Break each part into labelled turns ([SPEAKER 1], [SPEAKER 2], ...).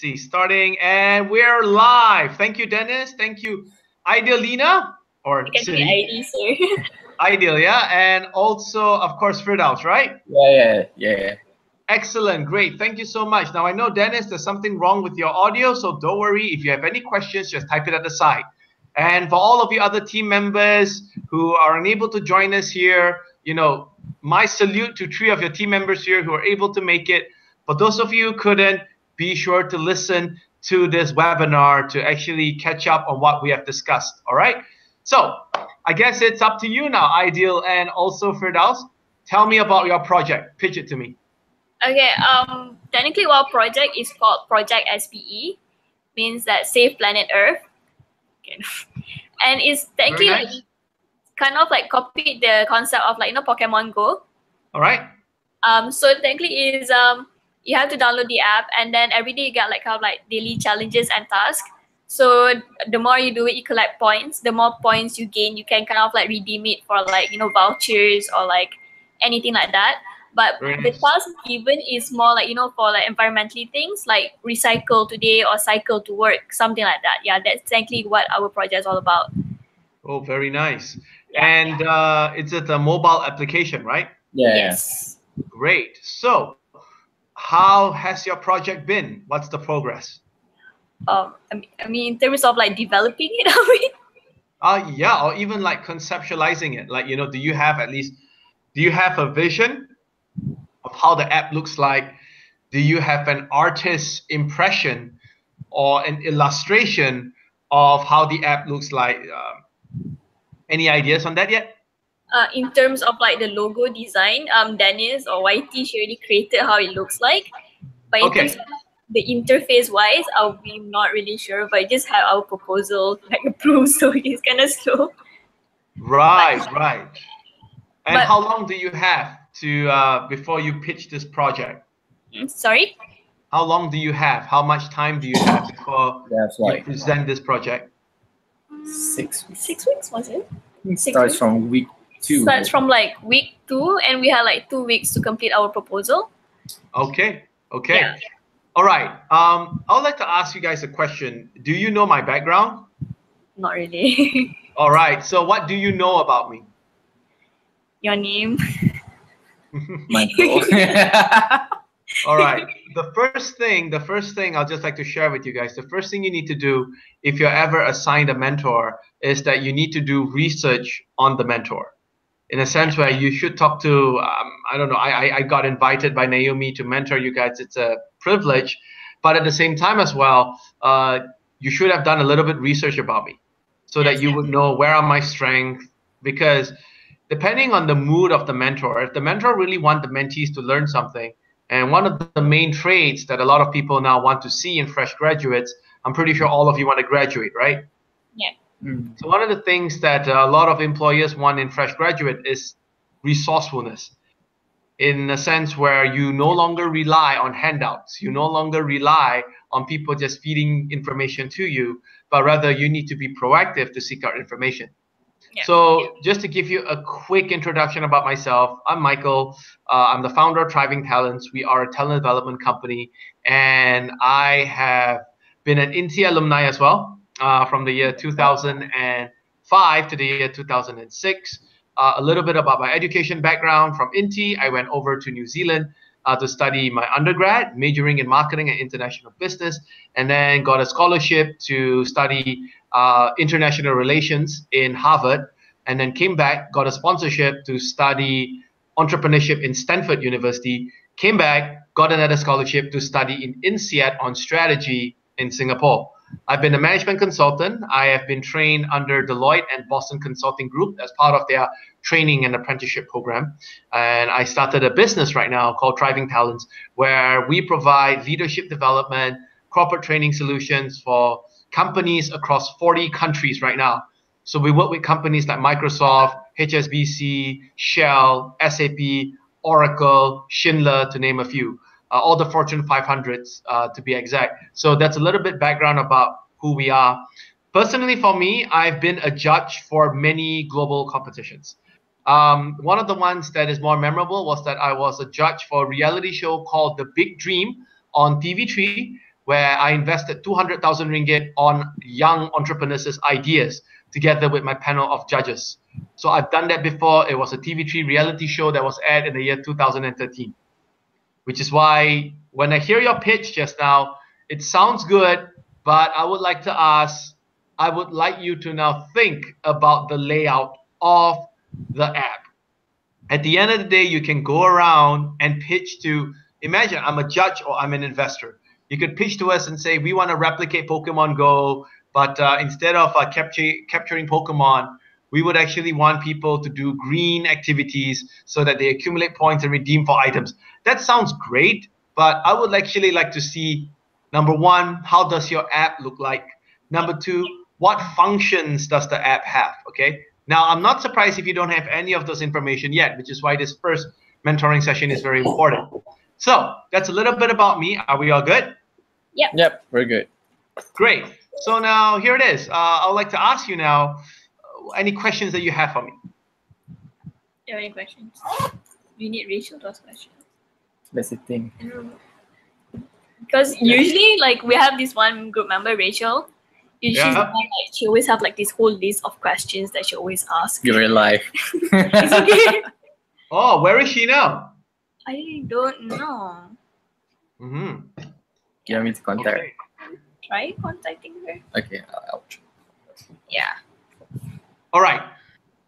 [SPEAKER 1] see, starting, and we're live. Thank you, Dennis. Thank you, Idealina or
[SPEAKER 2] You can
[SPEAKER 1] City.
[SPEAKER 2] say ID, sir.
[SPEAKER 1] Ideal, yeah, and also, of course, Firdaus, right?
[SPEAKER 3] Yeah.
[SPEAKER 1] Excellent, great. Thank you so much. Now, I know, Dennis, there's something wrong with your audio, so don't worry. If you have any questions, just type it at the side. And for all of you other team members who are unable to join us here, you know, my salute to 3 of your team members here who are able to make it. For those of you who couldn't, be sure to listen to this webinar to actually catch up on what we have discussed, all right? So I guess it's up to you now, Ideal, and also Firdaus. Tell me about your project. Pitch it to me.
[SPEAKER 2] Okay, technically our project is called Project SPE, means that Save Planet Earth. Okay. And it's technically
[SPEAKER 1] nice.
[SPEAKER 2] like, kind of like copied the concept of like, you know, Pokemon Go.
[SPEAKER 1] All right.
[SPEAKER 2] So technically is you have to download the app, and then every day you get like kind of like daily challenges and tasks. So the more you do it, you collect points. The more points you gain, you can kind of like redeem it for like, you know, vouchers or like anything like that. But the task given is more like, you know, for like environmentally things like recycle today or cycle to work, something like that. Yeah, that's exactly what our project is all about.
[SPEAKER 1] Oh, very nice.
[SPEAKER 2] Yeah,
[SPEAKER 1] and it's a mobile application, right?
[SPEAKER 2] Yes.
[SPEAKER 1] Great. So how has your project been? What's the progress?
[SPEAKER 2] I mean, in terms of like developing it, I mean.
[SPEAKER 1] Yeah, or even like conceptualizing it. Like, you know, do you have a vision of how the app looks like? Do you have an artist's impression or an illustration of how the app looks like? Any ideas on that yet?
[SPEAKER 2] In terms of like the logo design, Dennis or YT, she already created how it looks like. But in terms of the interface wise, I'll be not really sure. But I just have our proposal like approved, so it's kind of slow.
[SPEAKER 1] Right. And how long do you have to before you pitch this project?
[SPEAKER 2] Sorry?
[SPEAKER 1] How long do you have? How much time do you have before you present this project?
[SPEAKER 3] 6 weeks.
[SPEAKER 2] 6 weeks, was it?
[SPEAKER 3] Starts from week 2.
[SPEAKER 2] Starts from like week 2, and we had like 2 weeks to complete our proposal.
[SPEAKER 1] Okay.
[SPEAKER 2] Yeah.
[SPEAKER 1] All right. I would like to ask you guys a question. Do you know my background?
[SPEAKER 2] Not really.
[SPEAKER 1] All right. So what do you know about me?
[SPEAKER 2] Your name.
[SPEAKER 3] Michael.
[SPEAKER 1] All right. The first thing I'll just like to share with you guys, the first thing you need to do if you're ever assigned a mentor is that you need to do research on the mentor. In a sense where you should talk to, I don't know, I got invited by Naomi to mentor you guys. It's a privilege. But at the same time as well, you should have done a little bit research about me so that you would know where are my strengths. Because depending on the mood of the mentor, if the mentor really wants the mentees to learn something, and one of the main traits that a lot of people now want to see in fresh graduates, I'm pretty sure all of you want to graduate, right?
[SPEAKER 2] Yeah.
[SPEAKER 1] So one of the things that a lot of employers want in fresh graduate is resourcefulness, in a sense where you no longer rely on handouts. You no longer rely on people just feeding information to you, but rather you need to be proactive to seek out information. Yeah. So just to give you a quick introduction about myself, I'm Michael. I'm the founder of Thriving Talents. We are a talent development company, and I have been an INTI alumni as well. From the year 2005 to the year 2006. A little bit about my education background. From INTI, I went over to New Zealand to study my undergrad, majoring in marketing and international business, and then got a scholarship to study international relations in Harvard, and then came back, got a sponsorship to study entrepreneurship in Stanford University, came back, got another scholarship to study in INSEAD on strategy in Singapore. I've been a management consultant. I have been trained under Deloitte and Boston Consulting Group as part of their training and apprenticeship program. And I started a business right now called Thriving Talents, where we provide leadership development, corporate training solutions for companies across 40 countries right now. So we work with companies like Microsoft, HSBC, Shell, SAP, Oracle, Schindler, to name a few. All the Fortune 500s to be exact. So that's a little bit background about who we are. Personally, for me, I've been a judge for many global competitions. One of the ones that is more memorable was that I was a judge for a reality show called The Big Dream on TV3, where I invested 200,000 ringgit on young entrepreneurs' ideas together with my panel of judges. So I've done that before. It was a TV3 reality show that was aired in the year 2013, which is why when I hear your pitch just now, it sounds good, but I would like to ask, I would like you to now think about the layout of the app. At the end of the day, you can go around and pitch to, imagine I'm a judge or I'm an investor. You could pitch to us and say, we want to replicate Pokemon Go, but instead of capturing Pokemon, we would actually want people to do green activities so that they accumulate points and redeem for items. That sounds great, but I would actually like to see, number one, how does your app look like? Number two, what functions does the app have, okay? Now, I'm not surprised if you don't have any of those information yet, which is why this first mentoring session is very important. So that's a little bit about me. Are we all good?
[SPEAKER 2] Yep.
[SPEAKER 3] Yep, we're good.
[SPEAKER 1] Great. So now here it is. I would like to ask you now, any questions that you have for me?
[SPEAKER 2] Do you have any questions? You need Rachel to ask questions.
[SPEAKER 3] That's the thing.
[SPEAKER 2] Because usually, like, we have this one group member, Rachel. She's the one, like, she always have like this whole list of questions that she always asks.
[SPEAKER 3] You're in life.
[SPEAKER 2] It's okay.
[SPEAKER 1] Oh, where is she now?
[SPEAKER 2] I don't know.
[SPEAKER 1] Mm-hmm.
[SPEAKER 3] You want me to contact
[SPEAKER 1] Okay.
[SPEAKER 2] Try contacting her.
[SPEAKER 3] her? Okay, I'll try.
[SPEAKER 2] Yeah.
[SPEAKER 1] All right.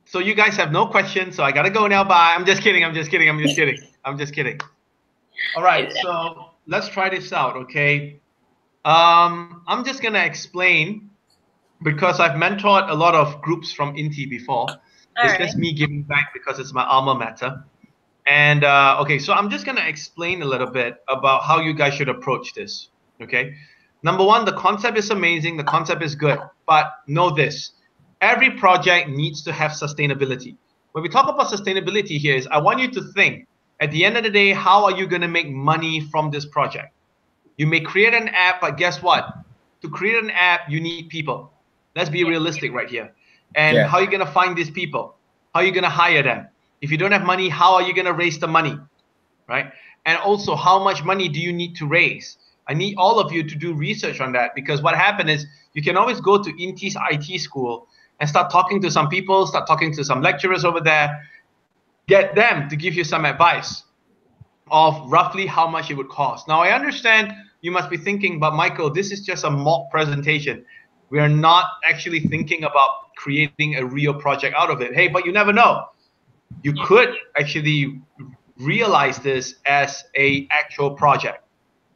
[SPEAKER 1] So you guys have no questions, so I gotta go now. Bye. I'm just kidding. I'm just kidding. I'm just kidding. I'm just kidding. All right. So let's try this out, okay? I'm just gonna explain because I've mentored a lot of groups from INTI before. It's just me giving back because it's my alma mater. And okay, so I'm just gonna explain a little bit about how you guys should approach this. Okay. Number one, the concept is amazing. The concept is good, but know this: every project needs to have sustainability. When we talk about sustainability here, is I want you to think at the end of the day, how are you gonna make money from this project? You may create an app, but guess what? To create an app, you need people. Let's be realistic right here. And how are you going to find these people? How are you going to hire them? If you don't have money, how are you going to raise the money? Right? And also, how much money do you need to raise? I need all of you to do research on that, because what happened is you can always go to INTI's IT school and start talking to some people, start talking to some lecturers over there, get them to give you some advice of roughly how much it would cost. Now, I understand you must be thinking, but Michael, this is just a mock presentation. We are not actually thinking about creating a real project out of it. Hey, but you never know. You could actually realize this as an actual project.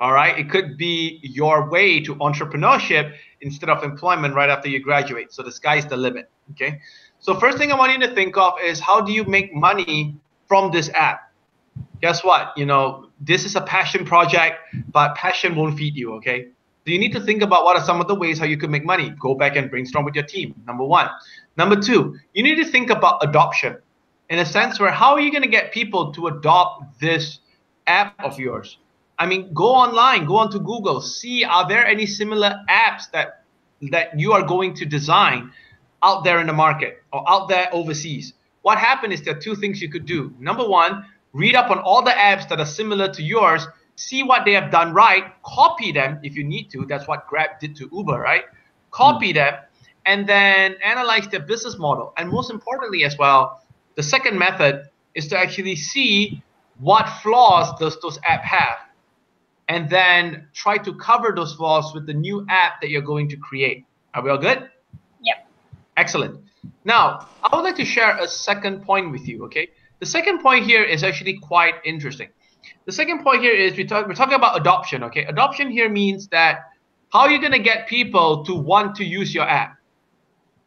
[SPEAKER 1] All right. It could be your way to entrepreneurship instead of employment right after you graduate. So the sky's the limit. Okay. So first thing I want you to think of is, how do you make money from this app? Guess what? You know, this is a passion project, but passion won't feed you, okay? So you need to think about what are some of the ways how you could make money. Go back and brainstorm with your team, number one. Number two, you need to think about adoption in a sense where how are you going to get people to adopt this app of yours? I mean, go online, go onto Google, see, are there any similar apps that you are going to design out there in the market or out there overseas? What happened is there are two things you could do. Number one, read up on all the apps that are similar to yours, see what they have done right, copy them if you need to. That's what Grab did to Uber, right? Copy them, and then analyze their business model. And most importantly as well, the second method is to actually see what flaws does those apps have, and then try to cover those flaws with the new app that you're going to create. Are we all good?
[SPEAKER 2] Yep.
[SPEAKER 1] Excellent. Now, I would like to share a second point with you, okay? The second point here is actually quite interesting. The second point here is we're talking about adoption, okay? Adoption here means that how are you going to get people to want to use your app?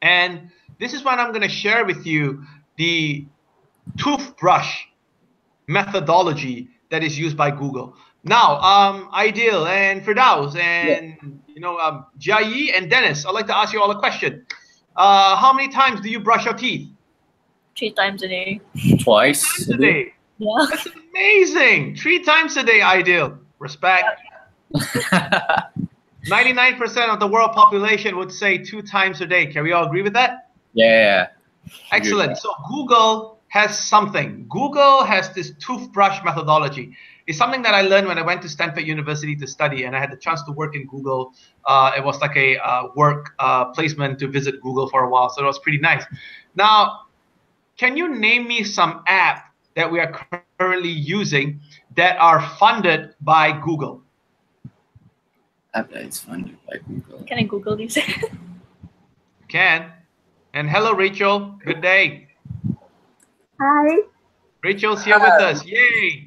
[SPEAKER 1] And this is when I'm going to share with you the toothbrush methodology that is used by Google. Now, Ideal and Firdaus and Jai and Dennis, I'd like to ask you all a question. How many times do you brush your teeth?
[SPEAKER 2] 3 times a day.
[SPEAKER 3] Twice
[SPEAKER 1] a day.
[SPEAKER 2] Yeah.
[SPEAKER 1] That's amazing. 3 times a day, Ideal. Respect. 99% of the world population would say 2 times a day. Can we all agree with that?
[SPEAKER 3] Yeah.
[SPEAKER 1] Excellent. So Google has something. Google has this toothbrush methodology. It's something that I learned when I went to Stanford University to study, and I had the chance to work in Google. It was like a work placement to visit Google for a while, so it was pretty nice. Now, can you name me some app that we are currently using that are funded by Google?
[SPEAKER 3] App that is funded by Google.
[SPEAKER 2] Can I Google this?
[SPEAKER 1] Can. And hello, Rachel. Good day.
[SPEAKER 4] Hi.
[SPEAKER 1] Rachel's here with us. Yay.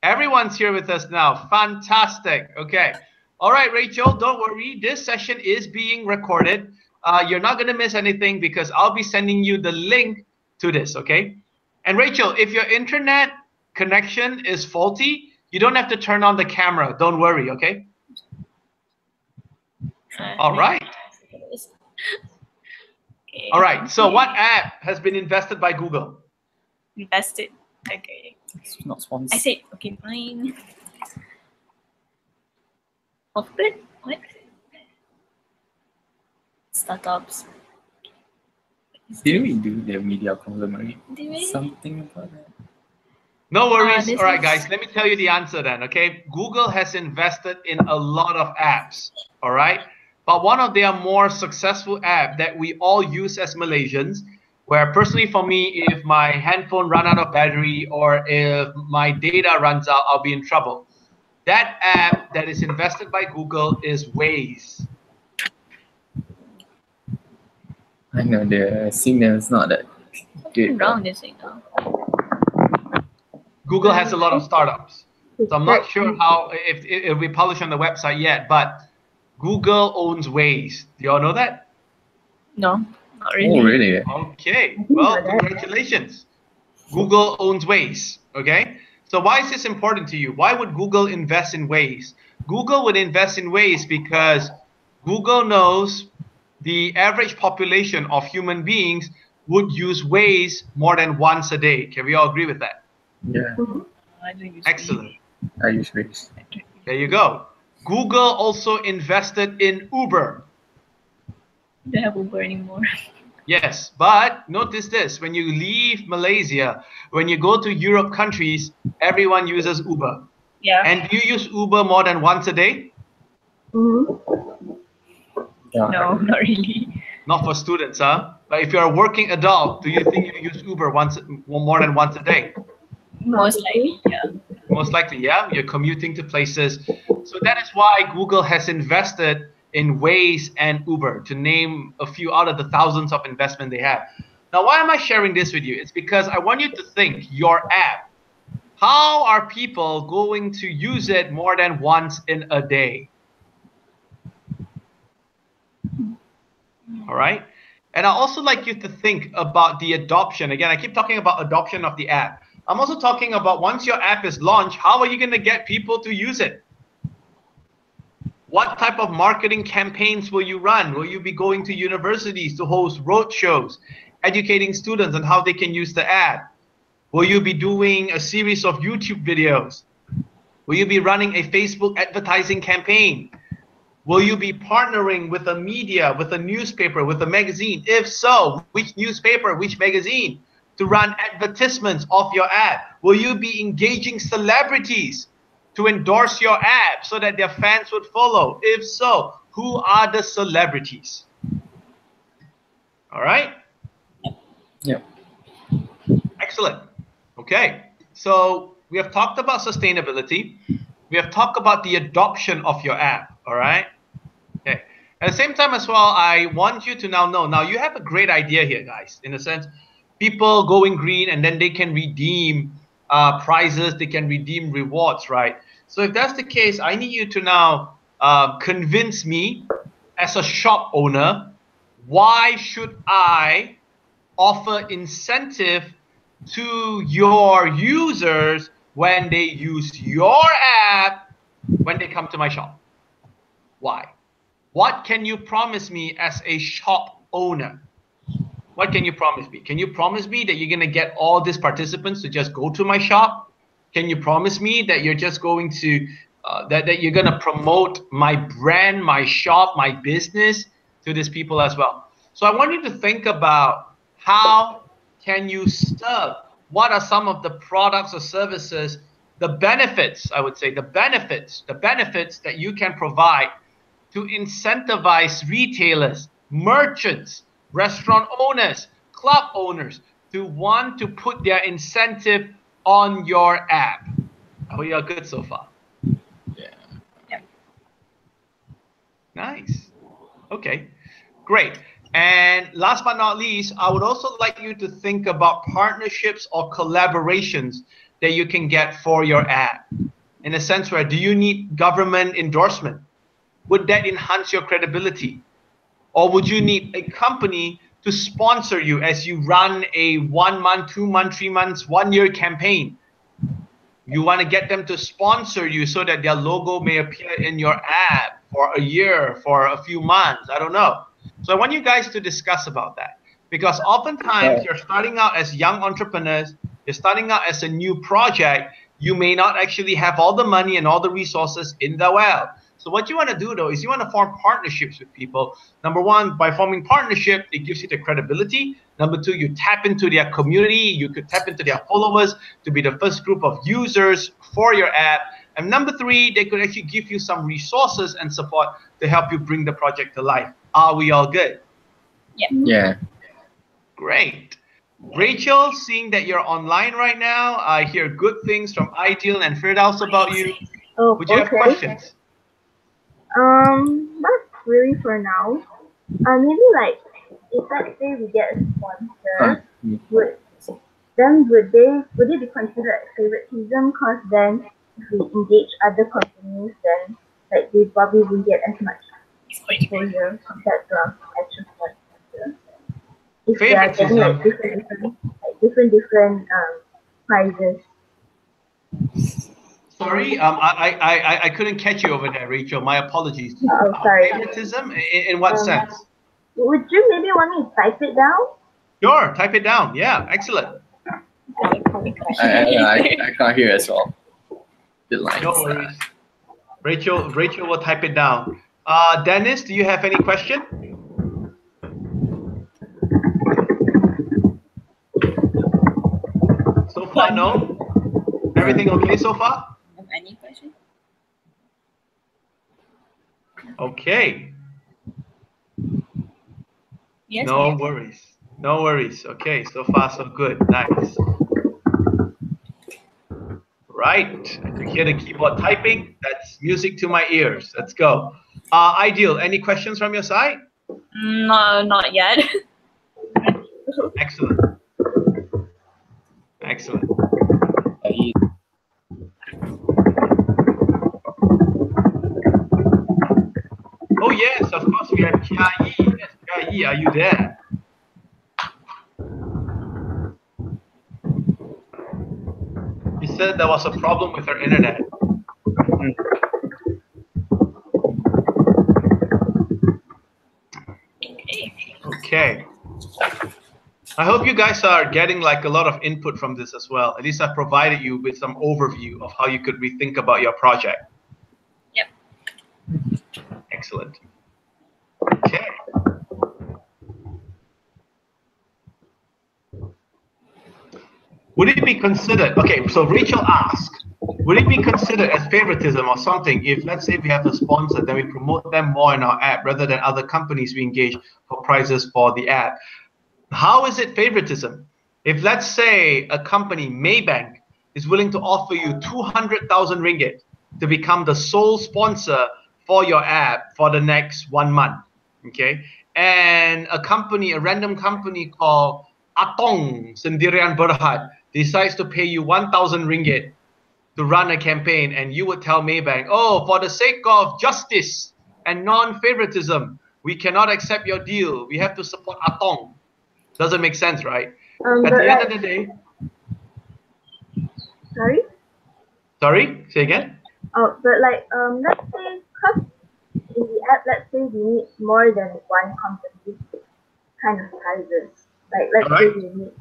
[SPEAKER 1] Everyone's here with us now. Fantastic. Okay. All right, Rachel, don't worry. This session is being recorded. You're not going to miss anything because I'll be sending you the link to this, okay? And Rachel, if your internet connection is faulty, you don't have to turn on the camera. Don't worry, okay? All right.
[SPEAKER 2] Okay.
[SPEAKER 1] All right. So what app has been invested by Google?
[SPEAKER 2] Invested. Okay.
[SPEAKER 3] It's not sponsored.
[SPEAKER 2] I said, okay, fine. Alphabet? What? Startups.
[SPEAKER 3] Didn't we do the media conglomerate?
[SPEAKER 2] Did we?
[SPEAKER 3] Something about that.
[SPEAKER 1] No worries.
[SPEAKER 2] This
[SPEAKER 1] All right,
[SPEAKER 2] is-
[SPEAKER 1] guys, let me tell you the answer then, okay? Google has invested in a lot of apps, all right? But one of their more successful app that we all use as Malaysians, where personally for me, if my handphone run out of battery or if my data runs out, I'll be in trouble. That app that is invested by Google is Waze.
[SPEAKER 3] I know the signal is not that good.
[SPEAKER 2] Wrong this thing now.
[SPEAKER 1] Google has a lot of startups. So I'm not sure how, if it'll be published on the website yet, but Google owns Waze. Do y'all know that?
[SPEAKER 2] No, not really.
[SPEAKER 3] Oh, really?
[SPEAKER 1] Okay, well, congratulations. Google owns Waze, okay? So why is this important to you? Why would Google invest in Waze? Google would invest in Waze because Google knows the average population of human beings would use Waze more than once a day. Can we all agree with that?
[SPEAKER 3] Yeah,
[SPEAKER 2] I don't use
[SPEAKER 1] Excellent.
[SPEAKER 3] I use Waze.
[SPEAKER 1] There you go. Google also invested in Uber.
[SPEAKER 2] We don't have Uber anymore.
[SPEAKER 1] Yes, but notice this. When you leave Malaysia, when you go to Europe countries, everyone uses Uber.
[SPEAKER 2] Yeah.
[SPEAKER 1] And do you use Uber more than once a day?
[SPEAKER 3] Yeah.
[SPEAKER 2] No, not really.
[SPEAKER 1] Not for students, huh? But if you're a working adult, do you think you use Uber more than once a day?
[SPEAKER 2] Most likely, yeah.
[SPEAKER 1] Most likely, yeah. You're commuting to places. So that is why Google has invested in Waze and Uber, to name a few out of the thousands of investment they have. Now, why am I sharing this with you? It's because I want you to think your app. How are people going to use it more than once in a day? All right. And I also like you to think about the adoption. Again, I keep talking about adoption of the app. I'm also talking about once your app is launched, how are you going to get people to use it? What type of marketing campaigns will you run? Will you be going to universities to host road shows, educating students on how they can use the app? Will you be doing a series of YouTube videos? Will you be running a Facebook advertising campaign? Will you be partnering with a media, with a newspaper, with a magazine? If so, which newspaper, which magazine to run advertisements of your app? Will you be engaging celebrities to endorse your app so that their fans would follow? If so, who are the celebrities? All right?
[SPEAKER 3] Yeah.
[SPEAKER 1] Excellent. Okay. So we have talked about sustainability. We have talked about the adoption of your app. All right? Okay. At the same time as well, I want you to now know, now you have a great idea here, guys, in a sense. People going green and then they can redeem prizes, they can redeem rewards, right? So if that's the case, I need you to now convince me as a shop owner, why should I offer incentive to your users when they use your app when they come to my shop? Why? What can you promise me as a shop owner? What can you promise me? Can you promise me that you're going to get all these participants to just go to my shop? Can you promise me that you're just going to, that you're going to promote my brand, my shop, my business to these people as well? So I want you to think about how can you serve? What are some of the products or services the benefits, I would say, the benefits that you can provide to incentivize retailers, merchants, restaurant owners, club owners to want to put their incentive on your app. Are we all good so far?
[SPEAKER 3] Yeah.
[SPEAKER 1] Nice. Okay, great. And last but not least, I would also like you to think about partnerships or collaborations that you can get for your app. In a sense where, do you need government endorsement? Would that enhance your credibility? Or would you need a company to sponsor you as you run a 1 month, 2 month, 3 months, 1 year campaign? You want to get them to sponsor you so that their logo may appear in your app for a year, for a few months. I don't know. So I want you guys to discuss about that, because oftentimes you're starting out as young entrepreneurs, you're starting out as a new project, you may not actually have all the money and all the resources in the well. So what you want to do though is you want to form partnerships with people. Number one, by forming partnership, it gives you the credibility. Number two, you tap into their community. You could tap into their followers to be the first group of users for your app. And number three, they could actually give you some resources and support to help you bring the project to life. Are we all good?
[SPEAKER 3] Yeah.
[SPEAKER 1] Great. Rachel, seeing that you're online right now, I hear good things from Ideal and Firdaus about you.
[SPEAKER 4] Oh,
[SPEAKER 1] Would you have questions?
[SPEAKER 4] Not really for now. Maybe like if let's say we get a sponsor, would they be considered favoritism? Because then if we engage other companies, then like they probably won't get as much exposure compared to our actual sponsor. If they are getting like different prizes.
[SPEAKER 1] Sorry, I couldn't catch you over there, Rachel. My apologies.
[SPEAKER 4] Oh, sorry.
[SPEAKER 1] Favoritism in what sense?
[SPEAKER 4] Would you maybe want me to type it down?
[SPEAKER 1] Sure, type it down. Yeah, excellent.
[SPEAKER 3] I can't hear as well. The lines.
[SPEAKER 1] No worries. Rachel will type it down. Dennis, do you have any question? So far, no. Everything okay so far?
[SPEAKER 2] Any question?
[SPEAKER 1] Okay.
[SPEAKER 2] Yes.
[SPEAKER 1] No worries. No worries. Okay, so far so good. Nice. Right. I can hear the keyboard typing. That's music to my ears. Let's go. Ideal. Any questions from your side?
[SPEAKER 2] No, not yet.
[SPEAKER 1] Excellent. Excellent. Oh yes, of course we have Kia Yi. Yes, Kia Yi, are you there? She said there was a problem with her internet. Okay. I hope you guys are getting like a lot of input from this as well. At least I provided you with some overview of how you could rethink about your project.
[SPEAKER 2] Yep.
[SPEAKER 1] Excellent. Okay. Would it be considered, okay, so Rachel asked, would it be considered as favoritism or something if, let's say, we have a sponsor, then we promote them more in our app rather than other companies we engage for prizes for the app? How is it favoritism? If, let's say, a company, Maybank, is willing to offer you 200,000 ringgit to become the sole sponsor for your app for the next 1 month, okay? And a random company called Atong Sendirian Berhad decides to pay you 1,000 ringgit to run a campaign, and you would tell Maybank, oh, for the sake of justice and non-favoritism, we cannot accept your deal. We have to support Atong. Doesn't make sense, right? At the end of the day...
[SPEAKER 4] Sorry?
[SPEAKER 1] Sorry? Say again?
[SPEAKER 4] Oh, but like, let's say, because in the app, let's say we need more than one company kind of prizes. Like, let's say we need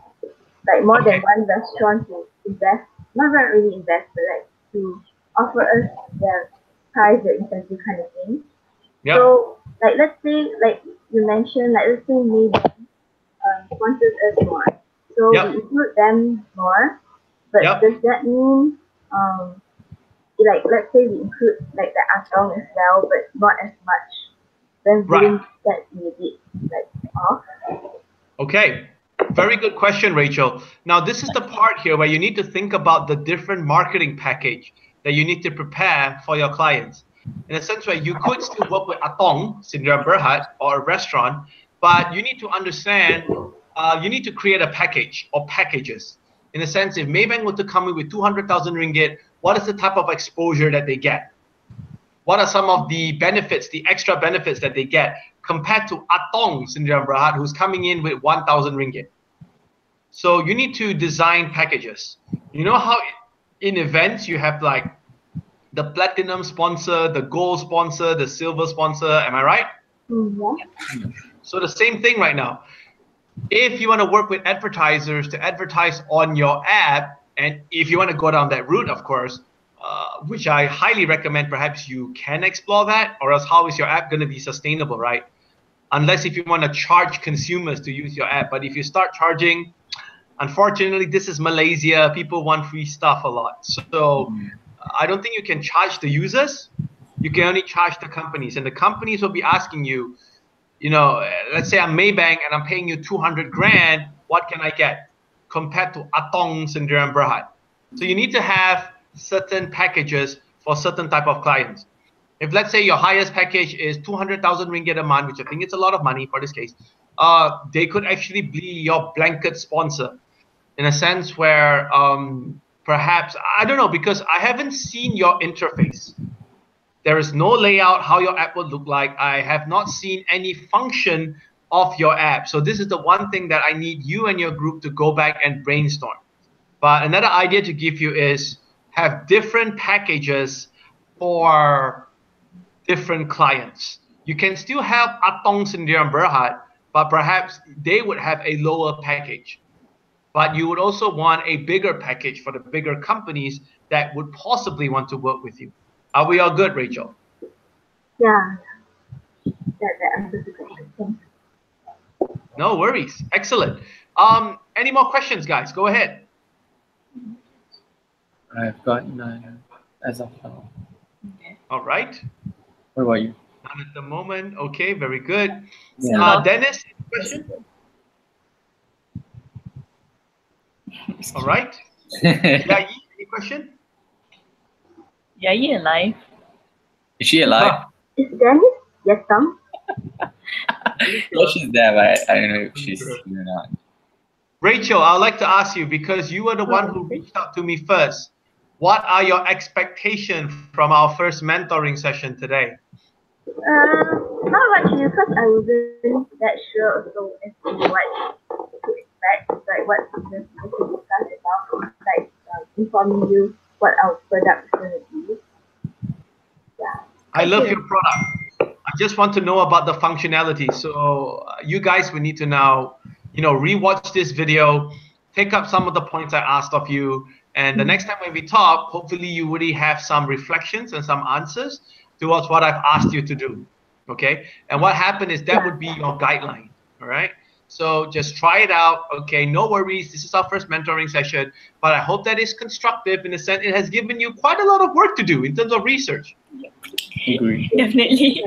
[SPEAKER 4] like more than one restaurant to invest, not really invest, but like to offer us the prize, the incentive kind of thing.
[SPEAKER 1] Yep.
[SPEAKER 4] So, like, let's say, like you mentioned, like, let's say maybe sponsors us more. So we include them more, but does that mean like let's say we include like the atong as well, but not as much, then
[SPEAKER 1] Right.
[SPEAKER 4] wouldn't that be a bit like off?
[SPEAKER 1] Okay. Very good question, Rachel. Now, this is the part here where you need to think about the different marketing package that you need to prepare for your clients. In a sense where you could still work with Atong, Sindram Berhad, or a restaurant, but you need to understand, you need to create a package or packages. In a sense, if Maybank were to come in with 200,000 ringgit, what is the type of exposure that they get? What are some of the benefits, the extra benefits that they get compared to Atong Sindram Berhad, who's coming in with 1,000 ringgit? So you need to design packages. You know how in events you have like the platinum sponsor, the gold sponsor, the silver sponsor, am I right?
[SPEAKER 4] Yeah.
[SPEAKER 1] So the same thing right now. If you want to work with advertisers to advertise on your app, and if you want to go down that route, of course, which I highly recommend, perhaps you can explore that, or else how is your app going to be sustainable, right? Unless if you want to charge consumers to use your app. But if you start charging, unfortunately, this is Malaysia. People want free stuff a lot. So I don't think you can charge the users. You can only charge the companies. And the companies will be asking you, you know, let's say I'm Maybank and I'm paying you 200 grand. What can I get compared to Atong Sendirian Berhad? So you need to have certain packages for certain type of clients. If let's say your highest package is 200,000 ringgit a month, which I think it's a lot of money for this case, they could actually be your blanket sponsor in a sense where perhaps, I don't know, because I haven't seen your interface. There is no layout how your app would look like. I have not seen any function of your app. So this is the one thing that I need you and your group to go back and brainstorm. But another idea to give you is have different packages for different clients. You can still have Atong Sendirian Berhad, but perhaps they would have a lower package. But you would also want a bigger package for the bigger companies that would possibly want to work with you. Are we all good, Rachel?
[SPEAKER 4] Yeah. That answers the question. Thanks.
[SPEAKER 1] No worries. Excellent. Any more questions, guys? Go ahead.
[SPEAKER 3] I've got none as of now.
[SPEAKER 2] Okay.
[SPEAKER 1] All right.
[SPEAKER 3] What about you?
[SPEAKER 1] None at the moment. Okay, very good.
[SPEAKER 3] Yeah.
[SPEAKER 1] Dennis, question? All right. Yayi, any question?
[SPEAKER 5] Yayi alive?
[SPEAKER 3] Is she alive?
[SPEAKER 4] Is Dennis? Yes, Tom?
[SPEAKER 3] Well, she's there, but I don't know if she's here or not.
[SPEAKER 1] Rachel, I'd like to ask you, because you were the one who reached out to me first, what are your expectations from our first mentoring session today?
[SPEAKER 4] Not much, because I wasn't that sure also as to what to expect, like what business I should discuss about, like informing you what our product is going to be. Yeah.
[SPEAKER 1] I love your product. I just want to know about the functionality. So you guys will need to now, rewatch this video, pick up some of the points I asked of you. And the next time when we talk, hopefully you already have some reflections and some answers towards what I've asked you to do. Okay. And what happened is that would be your guideline. All right. So just try it out. Okay. No worries. This is our first mentoring session, but I hope that is constructive in the sense it has given you quite a lot of work to do in terms of research.
[SPEAKER 3] Agree.
[SPEAKER 2] Definitely.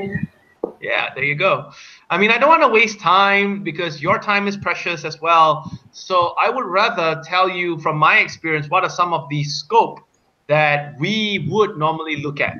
[SPEAKER 1] Yeah, there you go. I mean, I don't want to waste time because your time is precious as well. So I would rather tell you from my experience, what are some of the scope that we would normally look at.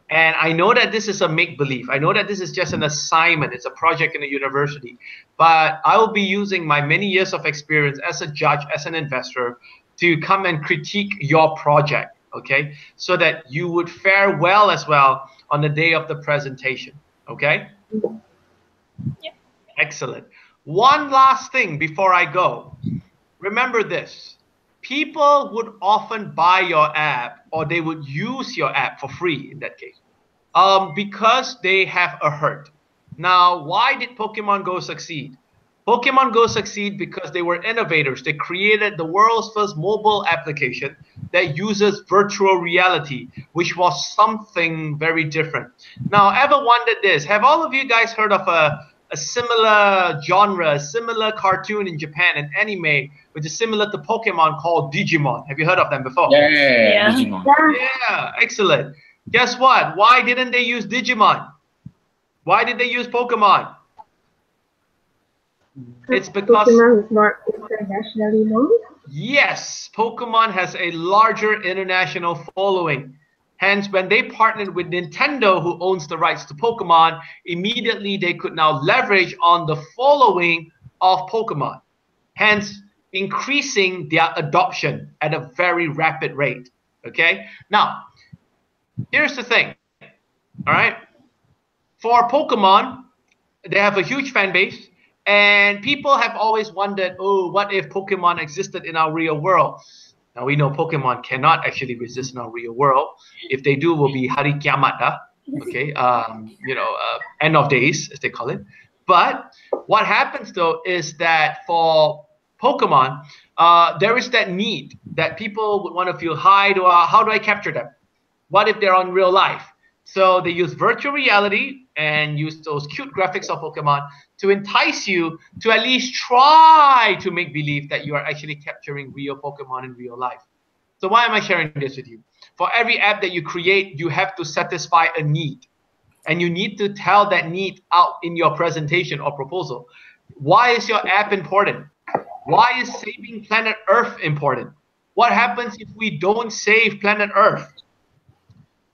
[SPEAKER 1] And I know that this is a make-believe. I know that this is just an assignment. It's a project in a university. But I will be using my many years of experience as a judge, as an investor, to come and critique your project, okay? So that you would fare well as well on the day of the presentation, okay?
[SPEAKER 2] Yep.
[SPEAKER 1] Excellent. One last thing before I go. Remember this. People would often buy your app, or they would use your app for free in that case, because they have a hurt. Now, why did Pokemon Go succeed? Pokemon Go succeed because they were innovators. They created the world's first mobile application that uses virtual reality, which was something very different. Now, ever wondered this? Have all of you guys heard of a similar genre, a similar cartoon in Japan, an anime, which is similar to Pokemon called Digimon. Have you heard of them before?
[SPEAKER 3] Yeah. Digimon.
[SPEAKER 1] Yeah, excellent. Guess what? Why didn't they use Digimon? Why did they use Pokemon? It's because
[SPEAKER 4] Pokemon is more internationally known.
[SPEAKER 1] yes, Pokemon has a larger international following. Hence, when they partnered with Nintendo, who owns the rights to Pokemon, immediately they could now leverage on the following of Pokemon. Hence, increasing their adoption at a very rapid rate. Okay? Now, here's the thing. All right? For Pokemon, they have a huge fan base. And people have always wondered, oh, what if Pokemon existed in our real world? Now we know Pokemon cannot actually exist in our real world. If they do, will be Hari Kiamat, okay? End of days, as they call it. But what happens though is that for Pokemon, there is that need that people would want to feel, how do I capture them? What if they're on real life? So they use virtual reality and use those cute graphics of Pokemon to entice you to at least try to make believe that you are actually capturing real Pokemon in real life. So why am I sharing this with you? For every app that you create, you have to satisfy a need. And you need to tell that need out in your presentation or proposal. Why is your app important? Why is saving planet Earth important? What happens if we don't save planet Earth?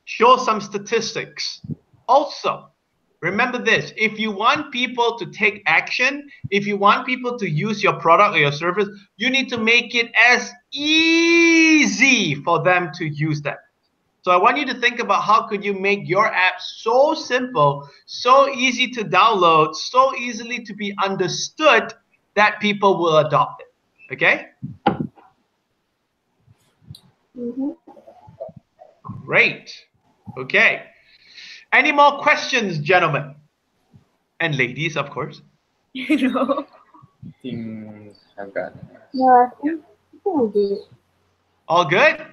[SPEAKER 1] Show some statistics. Also, remember this, if you want people to take action, if you want people to use your product or your service, you need to make it as easy for them to use that. So I want you to think about how could you make your app so simple, so easy to download, so easily to be understood that people will adopt it. Okay? Great. Okay. Any more questions, gentlemen? And ladies, of course.
[SPEAKER 2] No.
[SPEAKER 3] I think I've got it.
[SPEAKER 4] No, I think we did.
[SPEAKER 1] All good?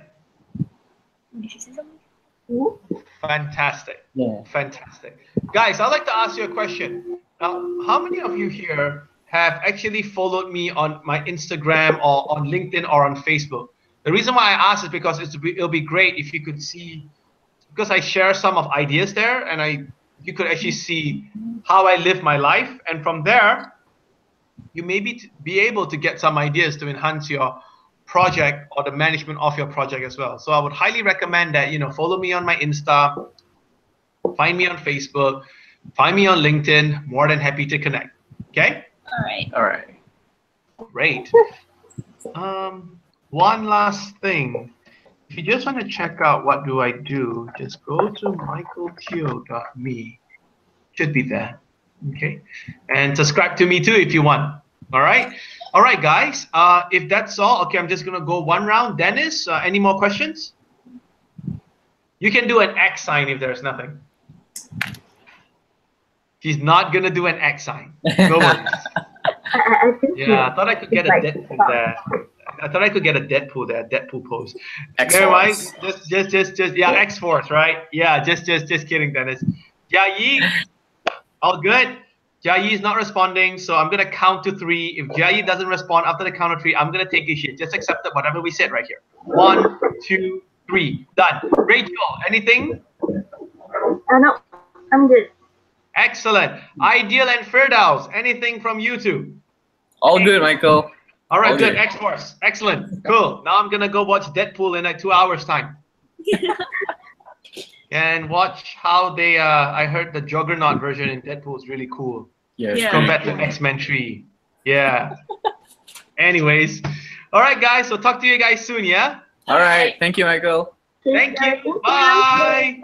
[SPEAKER 4] Mhm.
[SPEAKER 1] Fantastic.
[SPEAKER 3] Yeah.
[SPEAKER 1] Fantastic. Guys, I'd like to ask you a question. Now, how many of you here have actually followed me on my Instagram or on LinkedIn or on Facebook? The reason why I ask is because it'll be great if you could see, because I share some of ideas there, and you could actually see how I live my life, and from there, you may be able to get some ideas to enhance your project or the management of your project as well. So I would highly recommend that, follow me on my Insta, find me on Facebook, find me on LinkedIn. More than happy to connect. Okay?
[SPEAKER 2] All right.
[SPEAKER 1] Great. One last thing. If you just want to check out what do I do, just go to michaelteoh.me. Should be there. Okay? And subscribe to me too if you want. All right? All right, guys. If that's all, okay, I'm just going to go one round. Dennis, any more questions? You can do an X sign if there's nothing. He's not going to do an X sign. No worries.
[SPEAKER 4] I think
[SPEAKER 1] Yeah, I thought I could get a Deadpool there. I thought I could get a Deadpool there, Deadpool pose. Never mind. Just, yeah, X-Force, right? Yeah, just kidding, Dennis. Jia Yi, all good. Jia Yi is not responding, so I'm gonna count to 3. If Jia Yi doesn't respond after the count of 3, I'm gonna take his shit. Just accept it, whatever we said right here. 1, 2, 3, done. Rachel, anything?
[SPEAKER 4] no, I'm good.
[SPEAKER 1] Excellent. Ideal and Firdaus, anything from you two?
[SPEAKER 3] All good, Michael.
[SPEAKER 1] All right,
[SPEAKER 3] All
[SPEAKER 1] good.
[SPEAKER 3] good.
[SPEAKER 1] X-Force. Excellent. Cool. Now I'm going to go watch Deadpool in like 2 hours' time. And watch how they, I heard the Juggernaut version in Deadpool is really cool.
[SPEAKER 3] Yes.
[SPEAKER 2] Yeah.
[SPEAKER 1] Compared to X-Men 3. Yeah. Anyways. All right, guys. So talk to you guys soon, yeah?
[SPEAKER 3] All right. Thank you, Michael.
[SPEAKER 1] Thank you. Bye.